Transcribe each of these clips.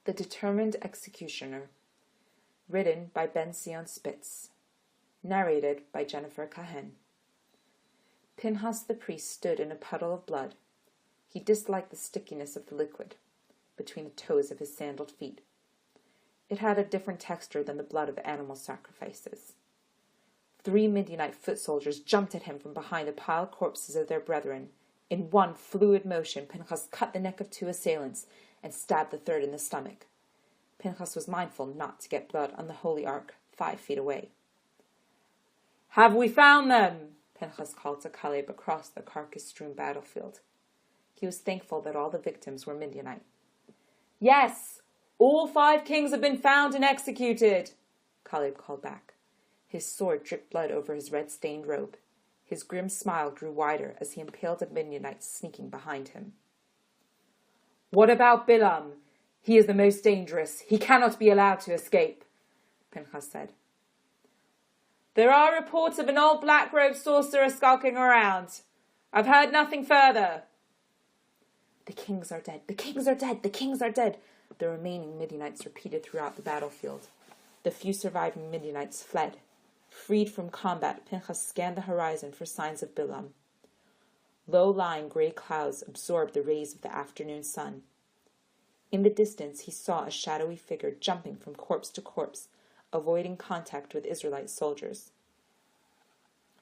The Determined Executioner. Written by Ben-Tzion Spitz. Narrated by Jennifer Kahen. Pinchas the priest stood in a puddle of blood. He disliked the stickiness of the liquid between the toes of his sandaled feet. It had a different texture than the blood of animal sacrifices. 3 Midianite foot soldiers jumped at him from behind the piled corpses of their brethren. In one fluid motion, Pinchas cut the neck of 2 assailants and stabbed the 3rd in the stomach. Pinchas was mindful not to get blood on the holy ark 5 feet away. "Have we found them?" Pinchas called to Caleb across the carcass-strewn battlefield. He was thankful that all the victims were Midianite. "Yes, all 5 kings have been found and executed," Caleb called back. His sword dripped blood over his red-stained robe. His grim smile grew wider as he impaled a Midianite sneaking behind him. "What about Bilaam? He is the most dangerous. He cannot be allowed to escape," Pinchas said. "There are reports of an old black-robed sorcerer skulking around. I've heard nothing further." "The kings are dead. The kings are dead. The kings are dead," the remaining Midianites repeated throughout the battlefield. The few surviving Midianites fled. Freed from combat, Pinchas scanned the horizon for signs of Bilaam. Low-lying gray clouds absorbed the rays of the afternoon sun. In the distance, he saw a shadowy figure jumping from corpse to corpse, avoiding contact with Israelite soldiers.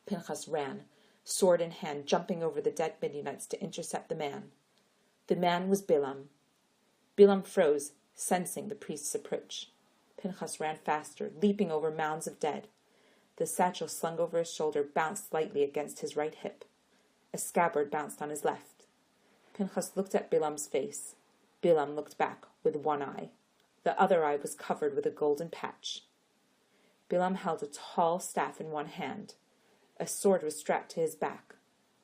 Pinchas ran, sword in hand, jumping over the dead Midianites to intercept the man. The man was Bilaam. Bilaam froze, sensing the priest's approach. Pinchas ran faster, leaping over mounds of dead. The satchel slung over his shoulder bounced lightly against his right hip. A scabbard bounced on his left. Pinchas looked at Bilaam's face. Bilaam looked back with one eye. The other eye was covered with a golden patch. Bilaam held a tall staff in one hand. A sword was strapped to his back.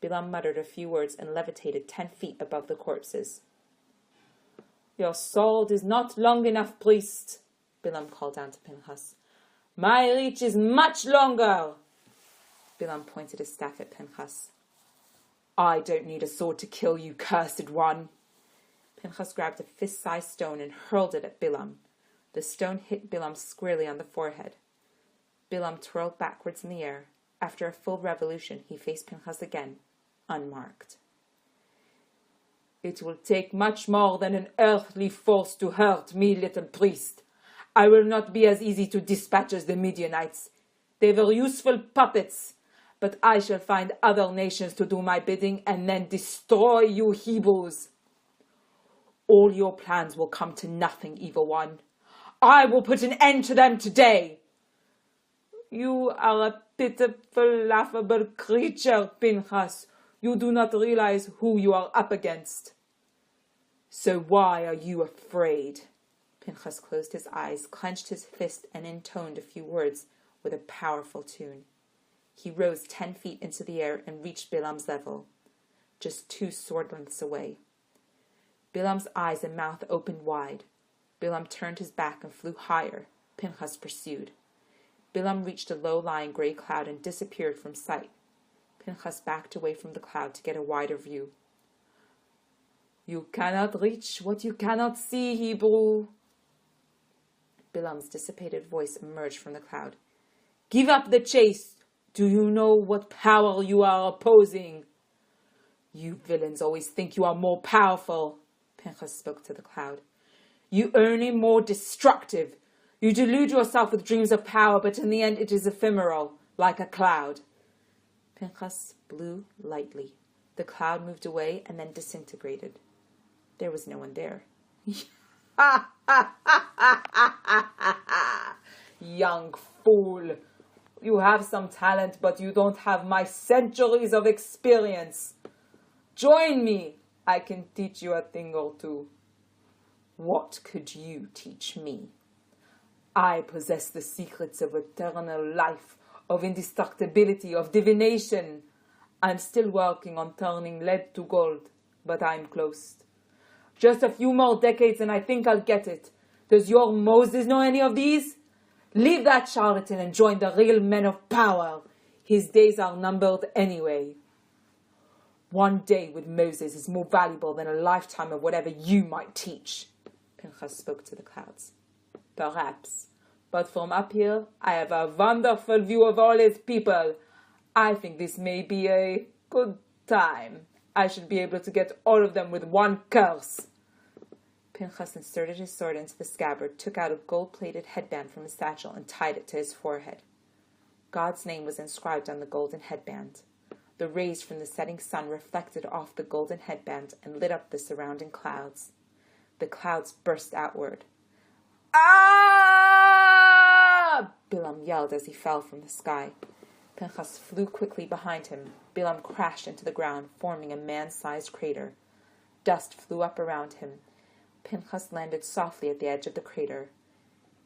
Bilaam muttered a few words and levitated 10 feet above the corpses. "Your sword is not long enough, priest," Bilaam called down to Pinchas. "My reach is much longer." Bilaam pointed his staff at Pinchas. "I don't need a sword to kill you, cursed one." Pinchas grabbed a fist-sized stone and hurled it at Bilaam. The stone hit Bilaam squarely on the forehead. Bilaam twirled backwards in the air. After a full revolution, he faced Pinchas again, unmarked. "It will take much more than an earthly force to hurt me, little priest. I will not be as easy to dispatch as the Midianites. They were useful puppets, but I shall find other nations to do my bidding and then destroy you Hebrews. All your plans will come to nothing, evil one. I will put an end to them today." "You are a pitiful, laughable creature, Pinchas. You do not realize who you are up against." "So why are you afraid?" Pinchas closed his eyes, clenched his fist, and intoned a few words with a powerful tune. He rose 10 feet into the air and reached Bilaam's level, just 2 sword lengths away. Bilaam's eyes and mouth opened wide. Bilaam turned his back and flew higher. Pinchas pursued. Bilaam reached a low-lying gray cloud and disappeared from sight. Pinchas backed away from the cloud to get a wider view. "You cannot reach what you cannot see, Hebrew." Bilaam's dissipated voice emerged from the cloud. "Give up the chase. Do you know what power you are opposing?" "You villains always think you are more powerful," Pinchas spoke to the cloud. "You only more destructive. You delude yourself with dreams of power, but in the end it is ephemeral, like a cloud." Pinchas blew lightly. The cloud moved away and then disintegrated. There was no one there. "Young fool! You have some talent, but you don't have my centuries of experience. Join me. I can teach you a thing or two." "What could you teach me?" "I possess the secrets of eternal life, of indestructibility, of divination. I'm still working on turning lead to gold, but I'm close. Just a few more decades and I think I'll get it. Does your Moses know any of these? Leave that charlatan and join the real men of power. His days are numbered anyway." "One day with Moses is more valuable than a lifetime of whatever you might teach," Pinchas spoke to the clouds. "Perhaps. But from up here, I have a wonderful view of all his people. I think this may be a good time. I should be able to get all of them with one curse." Pinchas inserted his sword into the scabbard, took out a gold-plated headband from his satchel, and tied it to his forehead. God's name was inscribed on the golden headband. The rays from the setting sun reflected off the golden headband and lit up the surrounding clouds. The clouds burst outward. "Ah!" Bilaam yelled as he fell from the sky. Pinchas flew quickly behind him. Bilaam crashed into the ground, forming a man-sized crater. Dust flew up around him. Pinchas landed softly at the edge of the crater.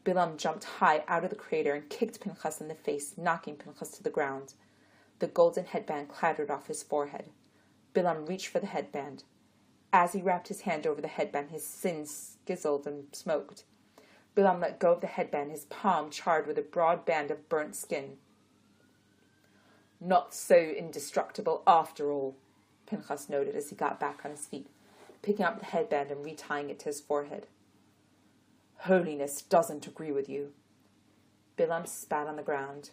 Bilaam jumped high out of the crater and kicked Pinchas in the face, knocking Pinchas to the ground. The golden headband clattered off his forehead. Bilaam reached for the headband. As he wrapped his hand over the headband, his sins skizzled and smoked. Bilaam let go of the headband, his palm charred with a broad band of burnt skin. "Not so indestructible after all," Pinchas noted as he got back on his feet, picking up the headband and retying it to his forehead. "Holiness doesn't agree with you." Bilaam spat on the ground.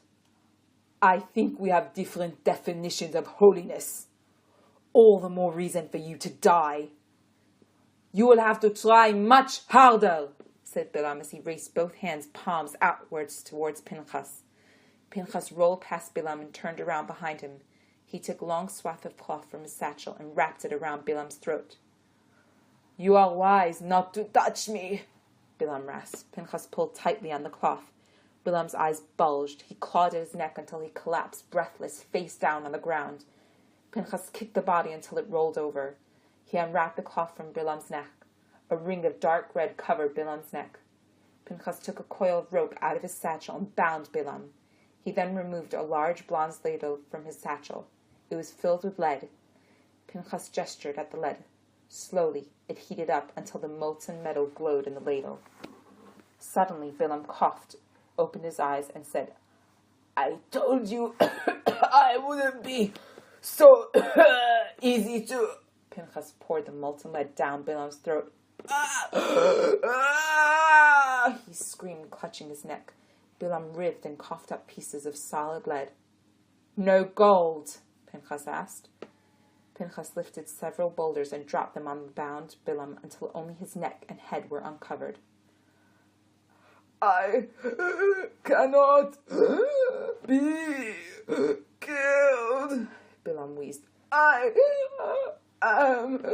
"I think we have different definitions of holiness. All the more reason for you to die." "You will have to try much harder," said Bilaam as he raised both hands, palms outwards towards Pinchas. Pinchas rolled past Bilaam and turned around behind him. He took a long swath of cloth from his satchel and wrapped it around Bilaam's throat. "You are wise not to touch me," Bilaam rasped. Pinchas pulled tightly on the cloth. Bilaam's eyes bulged. He clawed at his neck until he collapsed, breathless, face down on the ground. Pinchas kicked the body until it rolled over. He unwrapped the cloth from Bilaam's neck. A ring of dark red covered Bilaam's neck. Pinchas took a coil of rope out of his satchel and bound Bilaam. He then removed a large bronze ladle from his satchel. It was filled with lead. Pinchas gestured at the lead. Slowly, it heated up until the molten metal glowed in the ladle. Suddenly, Bilaam coughed, opened his eyes, and said, "I told you I wouldn't be so easy to..." Pinchas poured the molten lead down Bilaam's throat. He screamed, clutching his neck. Bilaam writhed and coughed up pieces of solid lead. "No gold?" Pinchas asked. Pinchas lifted several boulders and dropped them on the bound Bilaam until only his neck and head were uncovered. "I cannot be killed," Bilaam wheezed. "I am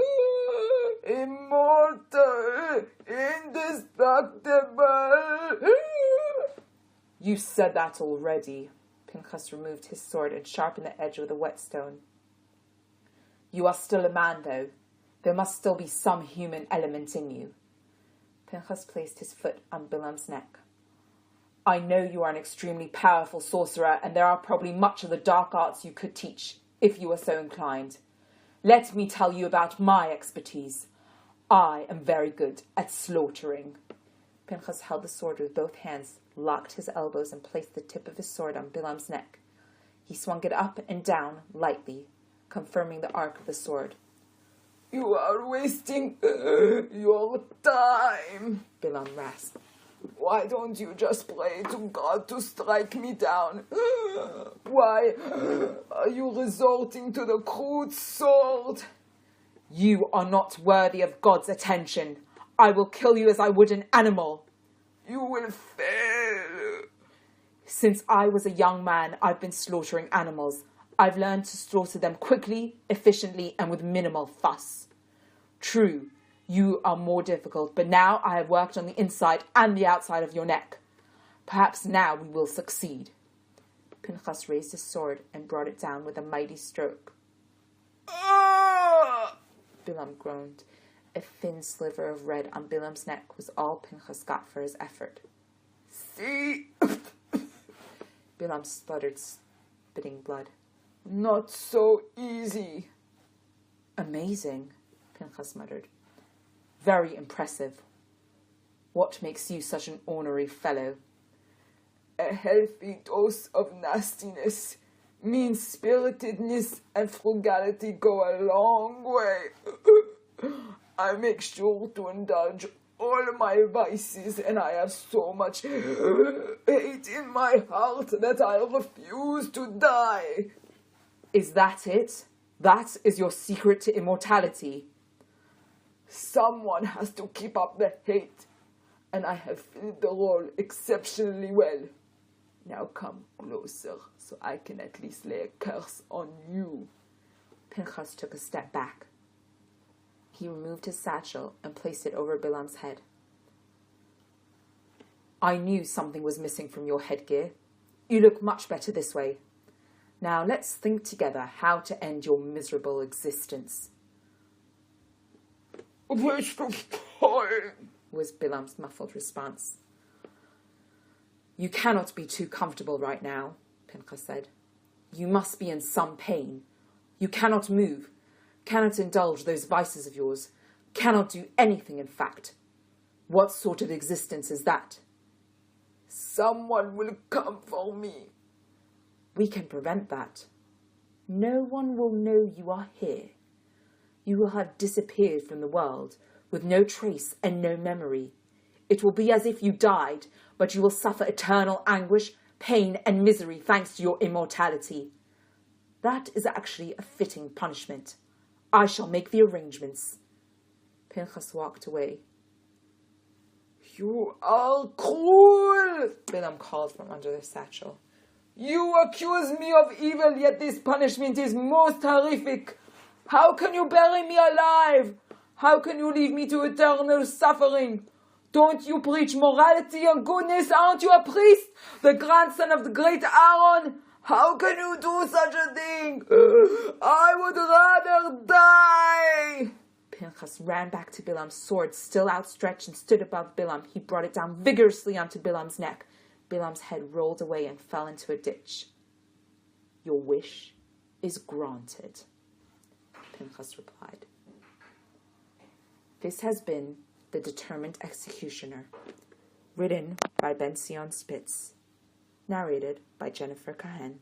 immortal, indestructible." "You said that already." Pinchas removed his sword and sharpened the edge with a whetstone. "You are still a man, though. There must still be some human element in you." Pinchas placed his foot on Bilaam's neck. "I know you are an extremely powerful sorcerer, and there are probably much of the dark arts you could teach, if you were so inclined. Let me tell you about my expertise. I am very good at slaughtering." Pinchas held the sword with both hands, locked his elbows, and placed the tip of his sword on Bilaam's neck. He swung it up and down, lightly, confirming the arc of the sword. "You are wasting your time," Bilaam rasped. "Why don't you just pray to God to strike me down? Why are you resorting to the crude sword?" "You are not worthy of God's attention. I will kill you as I would an animal." "You will fail." "Since I was a young man, I've been slaughtering animals. I've learned to slaughter them quickly, efficiently, and with minimal fuss. True, you are more difficult, but now I have worked on the inside and the outside of your neck. Perhaps now we will succeed." Pinchas raised his sword and brought it down with a mighty stroke. "Ah!" Bilaam groaned. A thin sliver of red on Bilaam's neck was all Pinchas got for his effort. "See?" Bilaam spluttered, spitting blood. "Not so easy." "Amazing," Pinchas muttered. "Very impressive. What makes you such an ornery fellow?" "A healthy dose of nastiness. Mean-spiritedness and frugality go a long way. I make sure to indulge all my vices, and I have so much hate in my heart that I refuse to die. Is that it? That is your secret to immortality? Someone has to keep up the hate, and I have filled the role exceptionally well. Now come closer, so I can at least lay a curse on you. Pinchas took a step back. He removed his satchel and placed it over Bilaam's head. I knew something was missing from your headgear. You look much better this way. Now let's think together how to end your miserable existence. A waste of time, was Bilaam's muffled response. You cannot be too comfortable right now, Pinchas said. You must be in some pain. You cannot move, cannot indulge those vices of yours, cannot do anything, in fact. What sort of existence is that? Someone will come for me. We can prevent that. No one will know you are here. You will have disappeared from the world, with no trace and no memory. It will be as if you died, but you will suffer eternal anguish, pain, and misery thanks to your immortality. That is actually a fitting punishment. I shall make the arrangements. Pinchas walked away. You are cruel, Bilaam called from under the satchel. You accuse me of evil, yet this punishment is most horrific. How can you bury me alive? How can you leave me to eternal suffering? Don't you preach morality and goodness? Aren't you a priest, the grandson of the great Aaron? How can you do such a thing? I would rather die. Pinchas ran back to Bilaam's sword, still outstretched, and stood above Bilaam. He brought it down vigorously onto Bilaam's neck. Bilaam's head rolled away and fell into a ditch. Your wish is granted, Pinchas replied. This has been The Determined Executioner, written by Ben-Tzion Spitz, narrated by Jennifer Kahen.